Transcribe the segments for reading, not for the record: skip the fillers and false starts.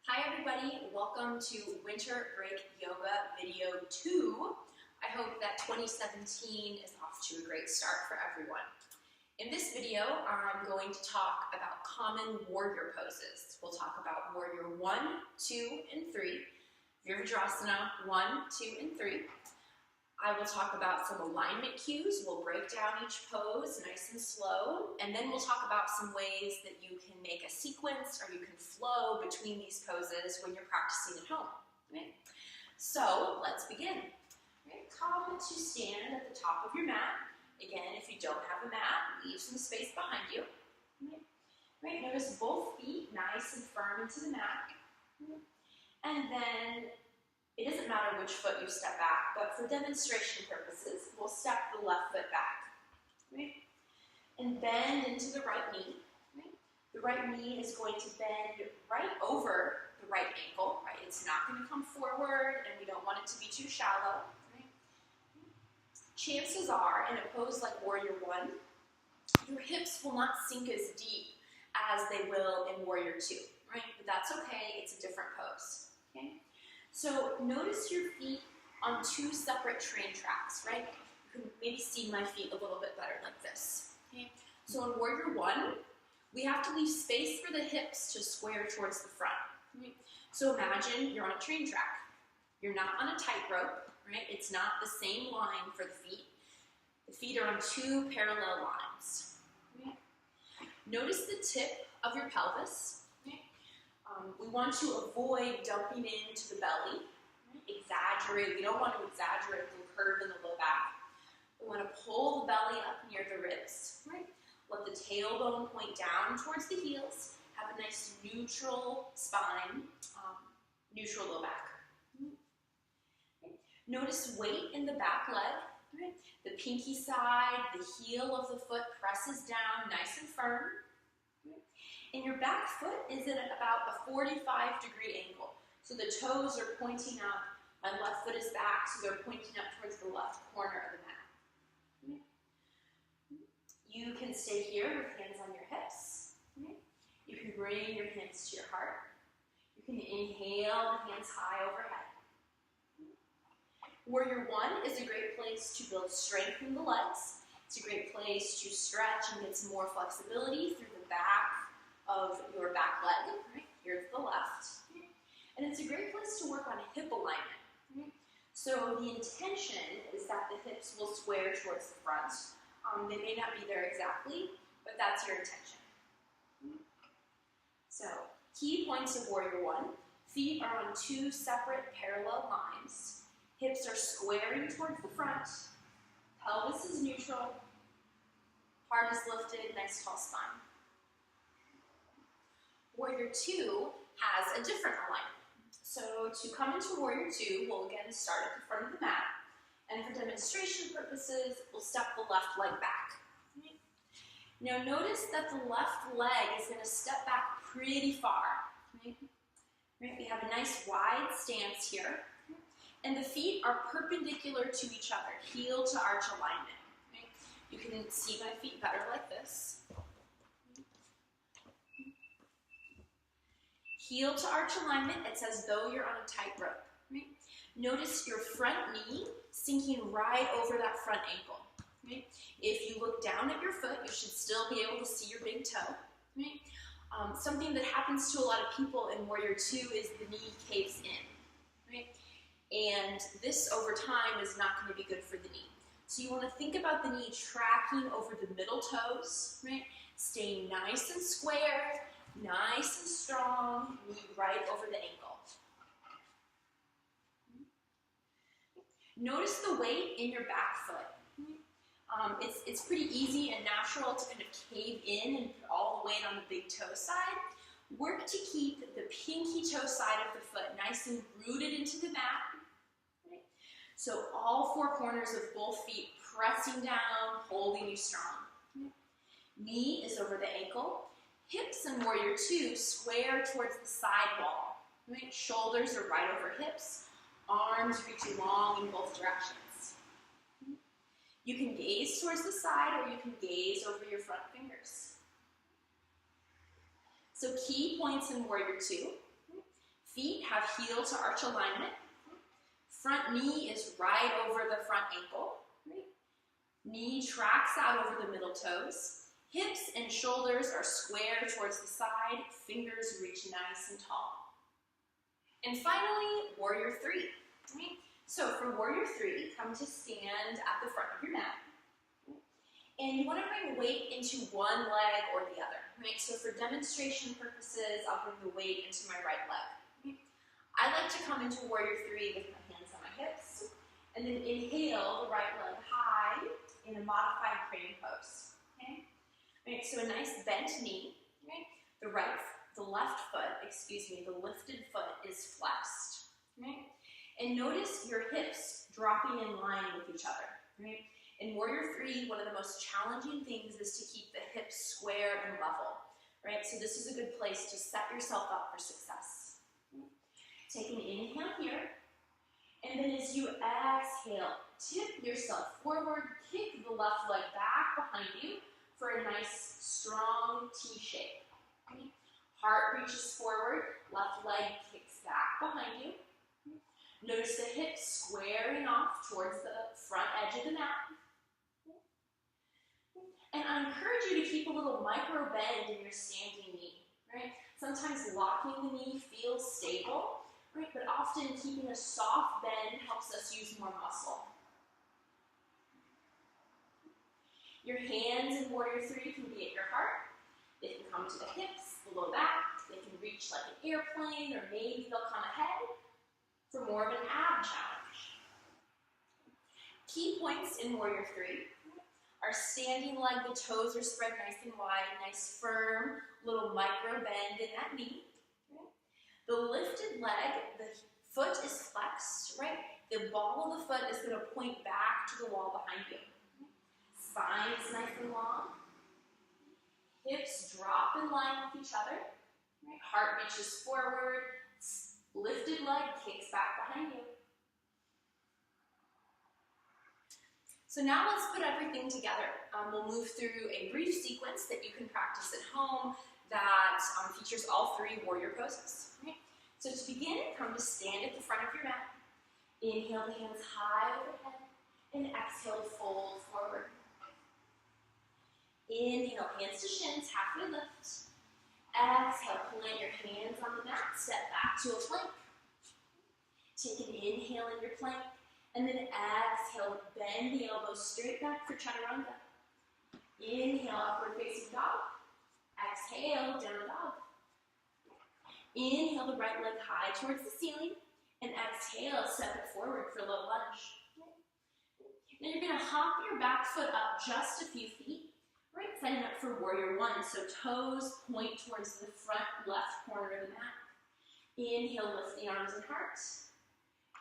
Hi everybody, welcome to Winter Break Yoga video 2. I hope that 2017 is off to a great start for everyone. In this video, I'm going to talk about common warrior poses. We'll talk about warrior 1, 2, and 3, Virabhadrasana 1, 2, and 3. I will talk about some alignment cues. We'll break down each pose nice and slow, and then we'll talk about some ways that you can make a sequence or you can flow between these poses when you're practicing at home. Right? So let's begin. Right? Come to stand at the top of your mat. Again, if you don't have a mat, leave some space behind you. Right? Notice both feet nice and firm into the mat. And then it doesn't matter which foot you step back, but for demonstration purposes, we'll step the left foot back. Right? And bend into the right knee. Right? The right knee is going to bend right over the right ankle. Right? It's not going to come forward, and we don't want it to be too shallow. Right? Chances are, in a pose like Warrior 1, your hips will not sink as deep as they will in Warrior 2. Right? But that's okay, it's a different pose. Okay? So notice your feet on two separate train tracks, right? You can maybe see my feet a little bit better like this. Okay? So in Warrior 1, we have to leave space for the hips to square towards the front. Right? So imagine you're on a train track. You're not on a tightrope, right? It's not the same line for the feet. The feet are on two parallel lines. Right? Notice the tip of your pelvis. We want to avoid dumping into the belly, exaggerate. We don't want to exaggerate the curve in the low back. We want to pull the belly up near the ribs. Right? Let the tailbone point down towards the heels. Have a nice neutral spine, neutral low back. Right? Notice weight in the back leg. Right? The pinky side, the heel of the foot presses down nice and firm. And your back foot is at about a 45-degree angle. So the toes are pointing up, my left foot is back, so they're pointing up towards the left corner of the mat. You can stay here with hands on your hips. You can bring your hands to your heart. You can inhale, hands high overhead. Warrior 1 is a great place to build strength in the legs. It's a great place to stretch and get some more flexibility through the back of your back leg, right, here to the left. And it's a great place to work on hip alignment. So the intention is that the hips will square towards the front. They may not be there exactly, but that's your intention. So, key points of Warrior 1. Feet are on two separate parallel lines. Hips are squaring towards the front. Pelvis is neutral. Heart is lifted, nice tall spine. Warrior 2 has a different alignment. So to come into Warrior 2, we'll again start at the front of the mat. And for demonstration purposes, we'll step the left leg back. Now notice that the left leg is going to step back pretty far. We have a nice wide stance here. And the feet are perpendicular to each other, heel to arch alignment. You can see my feet better like this. Heel to arch alignment, it's as though you're on a tightrope. Right? Notice your front knee sinking right over that front ankle. Right? If you look down at your foot, you should still be able to see your big toe. Right? Something that happens to a lot of people in Warrior 2 is the knee caves in. Right? And this over time is not going to be good for the knee. So you want to think about the knee tracking over the middle toes, right? Staying nice and square, nice and strong, knee right over the ankle. Notice the weight in your back foot. It's pretty easy and natural to kind of cave in and put all the weight on the big toe side. Work to keep the pinky toe side of the foot nice and rooted into the mat. Right? So all four corners of both feet pressing down, holding you strong. Knee is over the ankle. Hips in Warrior 2 square towards the side wall. Right? Shoulders are right over hips. Arms reaching long in both directions. You can gaze towards the side or you can gaze over your front fingers. So key points in Warrior 2. Feet have heel to arch alignment. Front knee is right over the front ankle. Right? Knee tracks out over the middle toes. Hips and shoulders are square towards the side. Fingers reach nice and tall. And finally, Warrior 3. Right? So for Warrior 3, come to stand at the front of your mat. And you want to bring weight into one leg or the other. Right? So for demonstration purposes, I'll bring the weight into my right leg. Right? I like to come into Warrior 3 with my hands on my hips, and then inhale the right leg high in a modified crane pose. Okay? Right? So a nice bent knee. Right? The left foot, the lifted foot is flexed. Right? And notice your hips dropping in line with each other. Right? In Warrior 3, one of the most challenging things is to keep the hips square and level, right? So this is a good place to set yourself up for success. Take an inhale here, and then as you exhale, tip yourself forward, kick the left leg back behind you for a nice, strong T shape. Heart reaches forward, left leg kicks back behind you. Notice the hips squaring off towards the front edge of the mat. And I encourage you to keep a little micro bend in your standing knee, right? Sometimes locking the knee feels stable, right? But often keeping a soft bend helps us use more muscle. Your hands in Warrior 3 can be at your heart. They can come to the hips, below back. They can reach like an airplane, or maybe they'll come ahead for more of an ab challenge. Key points in Warrior 3 are standing leg, the toes are spread nice and wide, nice firm, little micro bend in that knee. Right? The lifted leg, the foot is flexed, right? The ball of the foot is going to point back to the wall behind you. Spine is nice and long. Hips drop in line with each other. Right? Heart reaches forward. Lifted leg kicks back behind you. So now let's put everything together. We'll move through a brief sequence that you can practice at home that features all three warrior poses. Right? So to begin, come to stand at the front of your mat. Inhale the hands high overhead, and exhale to fold forward. Inhale, hands to shins, halfway lift. Exhale, plant your hands on the mat, step back to a plank. Take an inhale in your plank, and then exhale, bend the elbows straight back for chaturanga. Inhale, upward facing dog. Exhale, down dog. Inhale the right leg high towards the ceiling, and exhale, step it forward for low lunge. Now you're going to hop your back foot up just a few feet, right? Setting up for Warrior 1, so toes point towards the front left corner of the mat. Inhale, lift the arms and heart.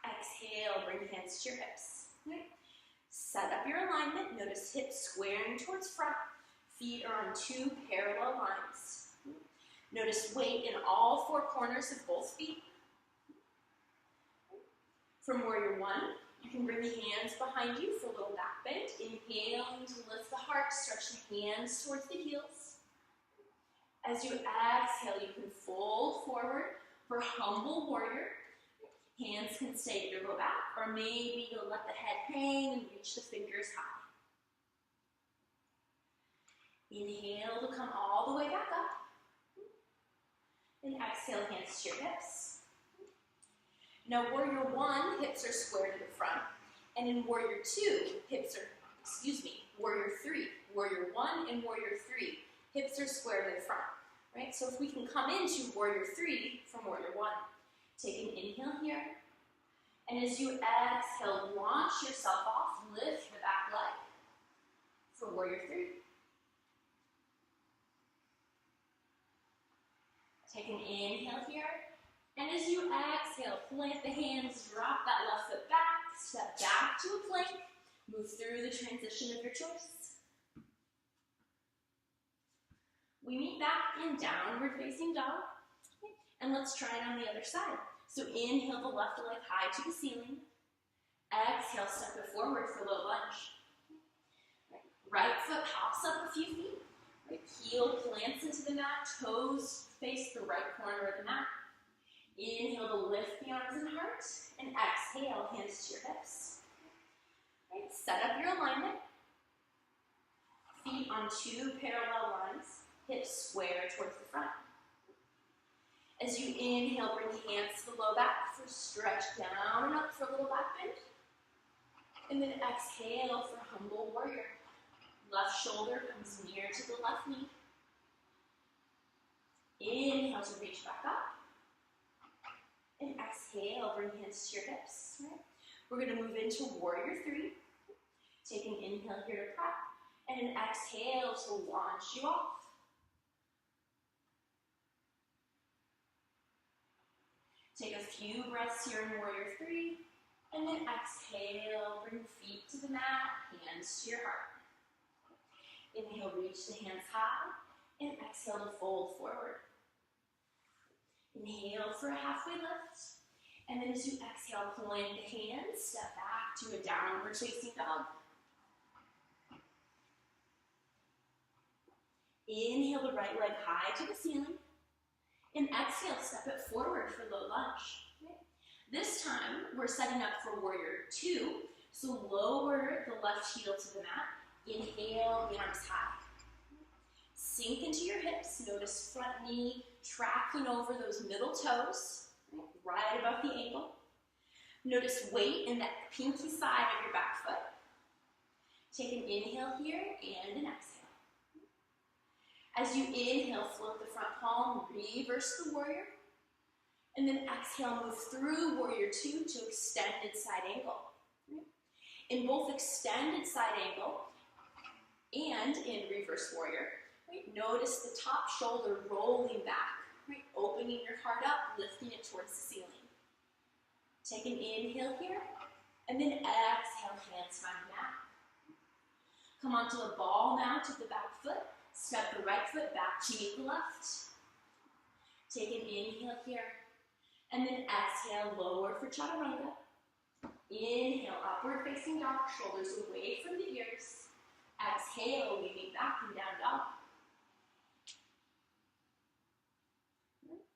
Exhale, bring hands to your hips. Right? Set up your alignment. Notice hips squaring towards front. Feet are on two parallel lines. Notice weight in all four corners of both feet. From Warrior 1, you can bring the hands behind you for a little back bend. Inhaling to lift the heart, stretch the hands towards the heels. As you exhale, you can fold forward for Humble Warrior. Hands can stay at your low back, or maybe you'll let the head hang and reach the fingers high. Inhale to come all the way back up. And exhale, hands to your hips. Now, Warrior 1, hips are square to the front. And in Warrior 2, Warrior 3. Warrior 1 and Warrior 3, hips are square to the front. Right? So if we can come into Warrior 3 from Warrior 1. Take an inhale here, and as you exhale, launch yourself off, lift the back leg for Warrior 3. Take an inhale here, and as you exhale, plant the hands, drop that left foot back, step back to a plank, move through the transition of your choice. We meet back in downward facing dog. And let's try it on the other side. So inhale the left leg high to the ceiling. Exhale, step it forward for low lunge. Right foot hops up a few feet. Right heel plants into the mat. Toes face the right corner of the mat. Inhale to lift the arms and heart, and exhale, hands to your hips. Right, set up your alignment. Feet on two parallel lines, hips square towards the front. As you inhale, bring hands to the low back for stretch down and up for a little back bend. And then exhale for humble warrior. Left shoulder comes near to the left knee. Inhale to reach back up. And exhale, bring hands to your hips. Right? We're going to move into warrior three. Take an inhale here to prep. And an exhale to launch you off. Take a few breaths here in warrior three. And then exhale, bring feet to the mat, hands to your heart. Inhale, reach the hands high. And exhale to fold forward. Inhale for a halfway lift. And then as you exhale, plant the hands, step back to a downward facing dog. Inhale the right leg high to the ceiling. And exhale, step it forward for low lunge. Okay. This time, we're setting up for warrior two. So lower the left heel to the mat. Inhale, the arms high. Sink into your hips. Notice front knee tracking over those middle toes, right above the ankle. Notice weight in that pinky side of your back foot. Take an inhale here and an exhale. As you inhale, float the front palm, reverse the warrior. And then exhale, move through warrior two to extended side angle. In both extended side angle and in reverse warrior, notice the top shoulder rolling back, opening your heart up, lifting it towards the ceiling. Take an inhale here, and then exhale, hands find the mat. Come onto a ball mount of the back foot. Step the right foot back to meet the left. Take an inhale here, and then exhale, lower for chaturanga. Inhale, upward facing dog, shoulders away from the ears. Exhale, leaning back and down dog.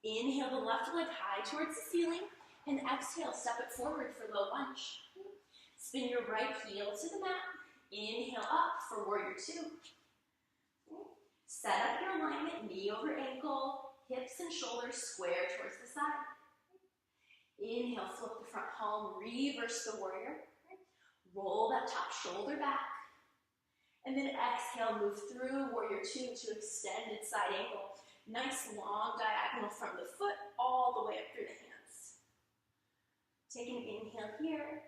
Inhale the left leg high towards the ceiling, and exhale, step it forward for low lunge. Spin your right heel to the mat. Inhale up for warrior two. Set up your alignment, knee over ankle, hips and shoulders square towards the side. Inhale, flip the front palm, reverse the warrior. Roll that top shoulder back. And then exhale, move through warrior two to extended side angle. Nice long diagonal from the foot all the way up through the hands. Take an inhale here,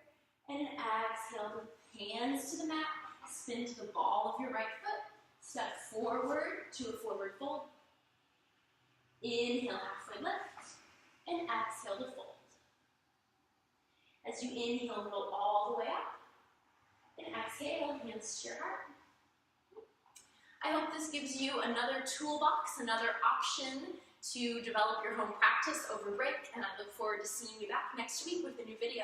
and an exhale, hands to the mat, spin to the ball of your right foot. Step forward to a forward fold. Inhale, halfway lift, and exhale to fold. As you inhale, roll all the way up, and exhale, hands to your heart. I hope this gives you another toolbox, another option to develop your home practice over break, and I look forward to seeing you back next week with a new video.